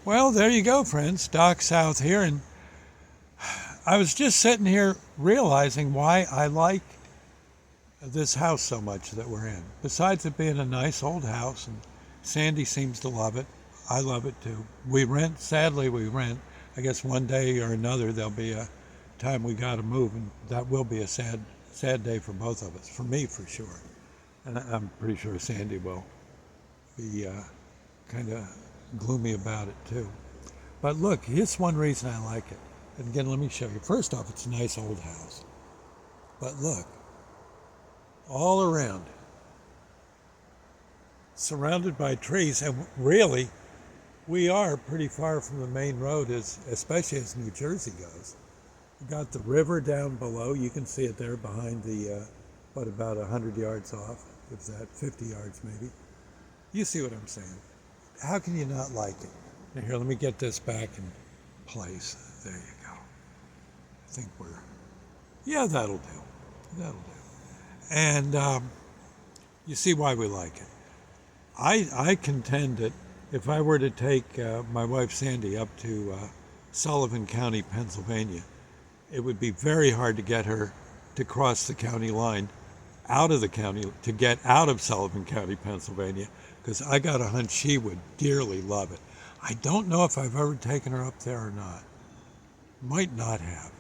Well, there you go, friends. Doc South here, and I was just sitting here realizing why I like this house so much that we're in. Besides it being a nice old house, and Sandy seems to love it, I love it too. We rent, sadly, we rent. I guess one day or another there'll be a time we got to move, and that will be a sad day for both of us. For me, for sure, and I'm pretty sure Sandy will be kind of gloomy about it too. But look, here's one reason I like it. And again, let me show you. First off, it's a nice old house. But look, all around, surrounded by trees, and really, we are pretty far from the main road, especially as New Jersey goes. We've got the river down below. You can see it there behind the, about 100 yards off, if that, 50 yards maybe. You see what I'm saying. How can you not like it? Now here, let me get this back in place. There you go. I think yeah, that'll do. That'll do. And you see why we like it. I contend that if I were to take my wife Sandy up to Sullivan County, Pennsylvania, it would be very hard to get her to cross the county line out of the county to get out of Sullivan County, Pennsylvania, because I got a hunch she would dearly love it. I don't know if I've ever taken her up there or not. Might not have.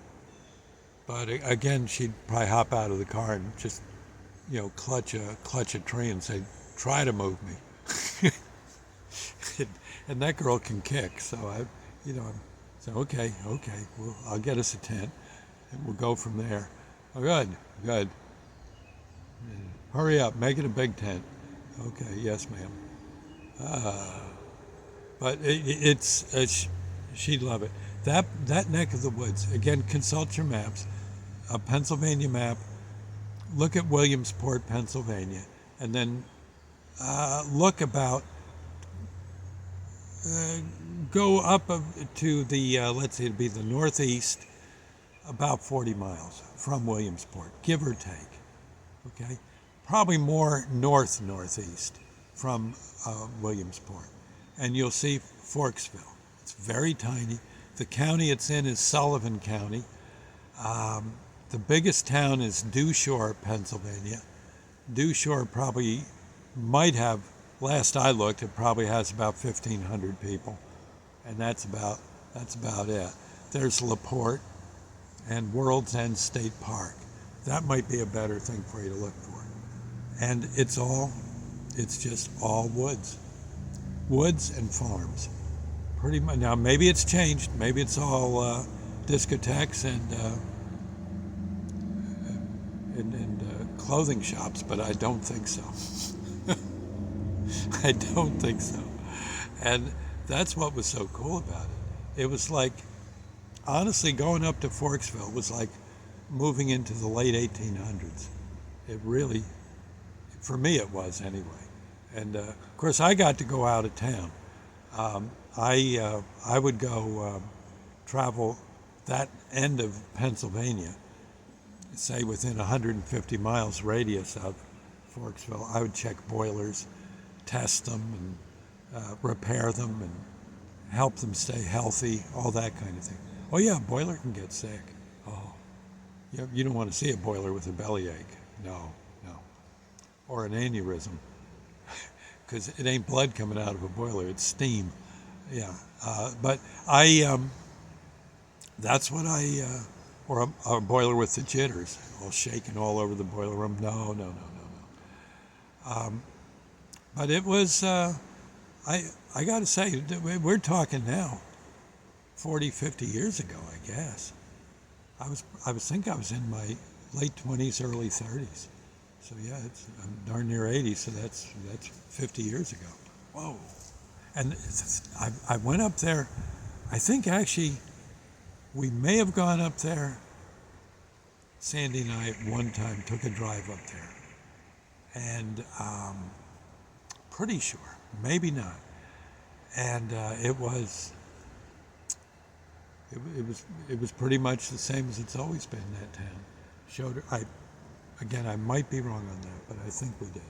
But again, she'd probably hop out of the car and just, clutch a tree and say, "Try to move me." And that girl can kick, so I said, okay, well, I'll get us a tent, and we'll go from there. Oh, good. Hurry up, make it a big tent. Okay, yes, ma'am. But she'd love it. That neck of the woods. Again, consult your maps. A Pennsylvania map. Look at Williamsport, Pennsylvania, and then look about. Go up to the let's say it'd be the northeast, about 40 miles from Williamsport, give or take. Okay, probably more northeast from Williamsport, and you'll see Forksville. It's very tiny. The county it's in is Sullivan County. The biggest town is Dew Shore, Pennsylvania. Dew Shore probably might have, last I looked, it probably has about 1,500 people, and that's about it. There's LaPorte and World's End State Park. That might be a better thing for you to look for. And it's just all woods and farms. Pretty much. Now maybe it's changed. Maybe it's all discotheques and clothing shops, but I don't think so. I don't think so. And that's what was so cool about it. It was like, honestly, going up to Forksville was like moving into the late 1800s. It really, for me, it was anyway. And of course, I got to go out of town. I would go travel that end of Pennsylvania, say within 150 miles radius of Forksville. I would check boilers, test them, and repair them, and help them stay healthy, all that kind of thing. Oh yeah, a boiler can get sick. Oh, you don't want to see a boiler with a bellyache. No. Or an aneurysm, because it ain't blood coming out of a boiler, it's steam. Yeah, but that's what or a boiler with the jitters, all shaking all over the boiler room. No. But it was, I got to say, we're talking now 40, 50 years ago, I guess. I think I was in my late 20s, early 30s. So yeah, I'm darn near 80, so that's 50 years ago. Whoa. And I went up there, I think actually we may have gone up there, Sandy and I at one time took a drive up there. And pretty sure, maybe not. And it was pretty much the same as it's always been in that town. Showed her, again, I might be wrong on that, but I think we did.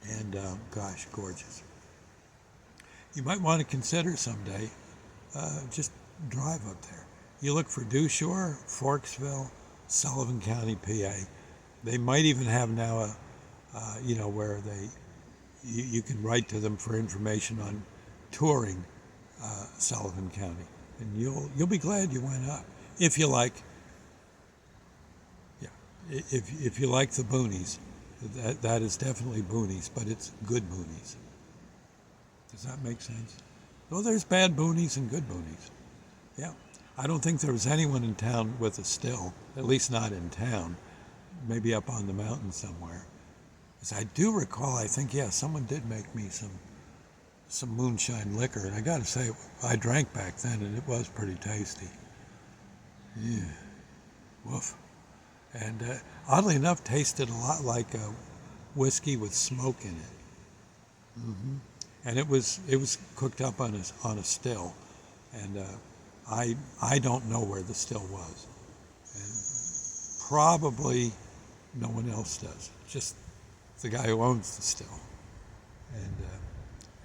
And gosh, gorgeous. you might want to consider someday just drive up there. You look for Dewshore, Forksville, Sullivan County, PA. They might even have now where you can write to them for information on touring Sullivan County, and you'll be glad you went up if you like. Yeah, if you like the boonies, that is definitely boonies, but it's good boonies. Does that make sense? Well, there's bad boonies and good boonies. Yeah, I don't think there was anyone in town with a still, at least not in town. Maybe up on the mountain somewhere. As I do recall, I think, someone did make me some moonshine liquor, and I got to say, I drank back then, and it was pretty tasty. Yeah, woof. And oddly enough, tasted a lot like whiskey with smoke in it. And it was cooked up on a still, and I don't know where the still was, and probably no one else does. Just the guy who owns the still,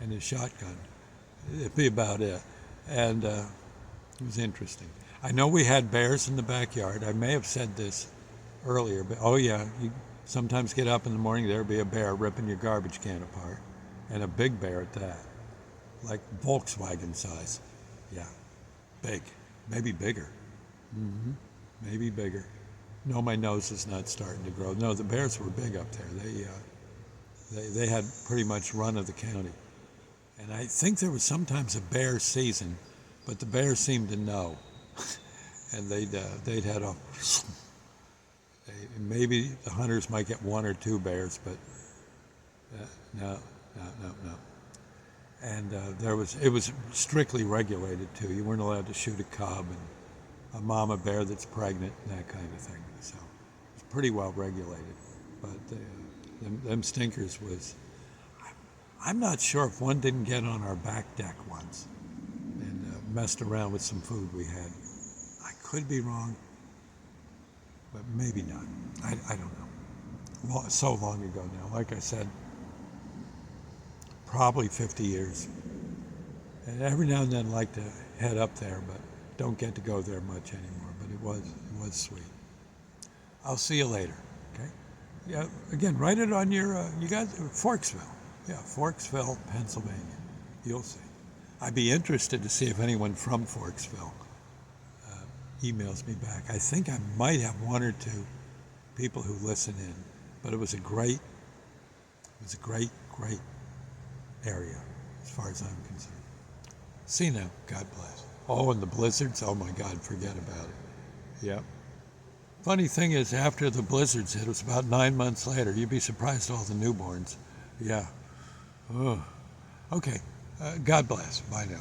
and his shotgun. It'd be about it. And it was interesting. I know we had bears in the backyard. I may have said this earlier, but you sometimes get up in the morning, there'd be a bear ripping your garbage can apart, and a big bear at that, like Volkswagen size. Yeah, big, maybe bigger. Maybe bigger. No, my nose is not starting to grow. No, the bears were big up there. They had pretty much run of the county. And I think there was sometimes a bear season, but the bears seemed to know. And they'd head off. Maybe the hunters might get one or two bears, but no. And it was strictly regulated too. You weren't allowed to shoot a cub and a mama bear that's pregnant and that kind of thing. So it's pretty well regulated. But them stinkers was, I'm not sure if one didn't get on our back deck once and messed around with some food we had. I could be wrong, but maybe not. I don't know. So long ago now. Like I said, probably 50 years. And every now and then I like to head up there, but don't get to go there much anymore, but it was sweet. I'll see you later, okay? Yeah, again, write it on your, you got Forksville. Yeah, Forksville, Pennsylvania. You'll see. I'd be interested to see if anyone from Forksville emails me back. I think I might have one or two people who listen in, but it was a great area as far as I'm concerned. See you now. God bless. Oh, and the blizzards, oh my God, forget about it. Yep. Funny thing is, after the blizzards hit, it was about 9 months later. You'd be surprised at all the newborns. Yeah. Oh. Okay. God bless. Bye now.